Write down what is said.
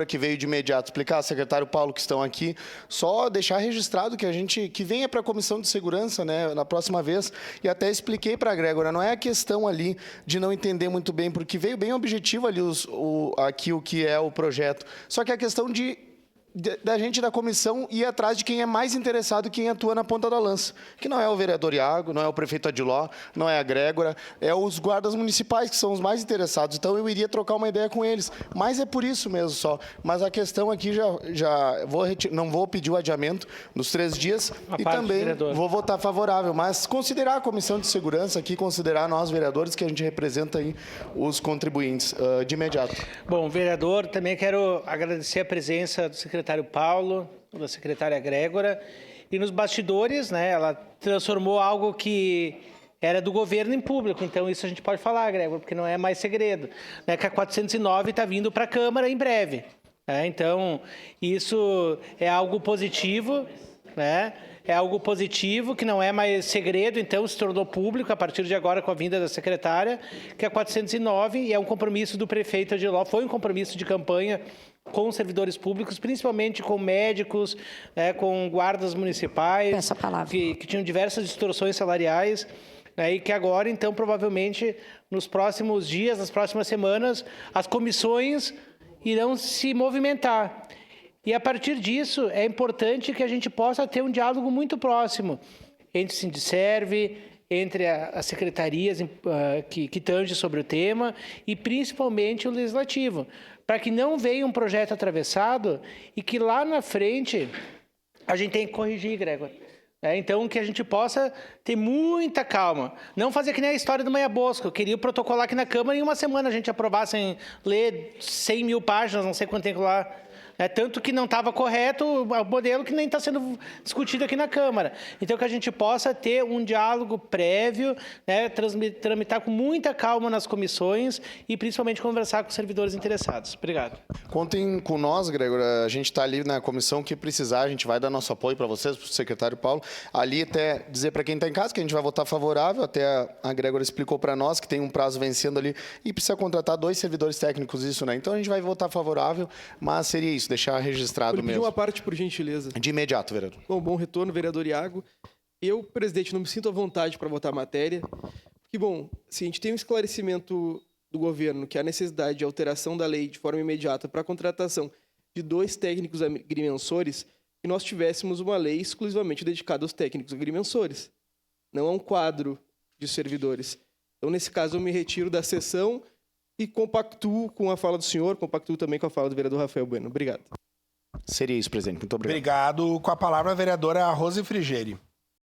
que veio de imediato explicar, secretário Paulo, que estão aqui, só deixar registrado que venha para a Comissão de Segurança, né, na próxima vez, e até expliquei para a Grégora, não é a questão ali de não entender muito bem, porque veio bem objetivo ali aqui o que é o projeto, só que a questão da gente da comissão ir atrás de quem é mais interessado e quem atua na ponta da lança, que não é o vereador Iago, não é o prefeito Adiló, não é a Grégora, é os guardas municipais que são os mais interessados. Então eu iria trocar uma ideia com eles, mas é por isso mesmo só. Mas a questão aqui não vou pedir o adiamento nos 3 dias e também vou votar favorável, mas considerar a comissão de segurança aqui, considerar nós vereadores que a gente representa aí os contribuintes de imediato. Bom, vereador, também quero agradecer a presença do secretário Paulo, da secretária Grégora, e nos bastidores, né, ela transformou algo que era do governo em público, então isso a gente pode falar, Grégora, porque não é mais segredo, né, que a 409 está vindo para a Câmara em breve, né, então isso é algo positivo, né, é algo positivo, que não é mais segredo, então se tornou público a partir de agora com a vinda da secretária, que é a 409 e é um compromisso do prefeito Adiló, foi um compromisso de campanha com servidores públicos, principalmente com médicos, com guardas municipais, que tinham diversas distorções salariais, né, e que agora, então, provavelmente, nos próximos dias, nas próximas semanas, as comissões irão se movimentar. E, a partir disso, é importante que a gente possa ter um diálogo muito próximo entre o Sindicerve, entre as secretarias que tangem sobre o tema e, principalmente, o Legislativo, para que não venha um projeto atravessado e que lá na frente a gente tem que corrigir, Grégora. Então, que a gente possa ter muita calma. Não fazer que nem a história do Maia Bosco. Eu queria protocolar aqui na Câmara e em uma semana a gente aprovar sem ler 100 mil páginas, não sei quanto tempo lá. Tanto que não estava correto o modelo que nem está sendo discutido aqui na Câmara. Então, que a gente possa ter um diálogo prévio, né, tramitar com muita calma nas comissões e, principalmente, conversar com os servidores interessados. Obrigado. Contem com nós, Grégora. A gente está ali na comissão, que precisar, a gente vai dar nosso apoio para vocês, para o secretário Paulo. Ali até dizer para quem está em casa que a gente vai votar favorável, até a Grégora explicou para nós que tem um prazo vencendo ali e precisa contratar 2 servidores técnicos, isso, né? Então, a gente vai votar favorável, mas seria isso, deixar registrado mesmo. Uma parte, por gentileza. De imediato, vereador. Bom retorno, vereador Iago. Eu, presidente, não me sinto à vontade para votar a matéria, porque, bom, se a gente tem um esclarecimento do governo que há necessidade de alteração da lei de forma imediata para a contratação de 2 técnicos agrimensores, que nós tivéssemos uma lei exclusivamente dedicada aos técnicos agrimensores, não a um quadro de servidores. Então, nesse caso, eu me retiro da sessão e compactuo com a fala do senhor, compactuo também com a fala do vereador Rafael Bueno. Obrigado. Seria isso, presidente. Muito obrigado. Obrigado. Com a palavra, a vereadora Rose Frigeri.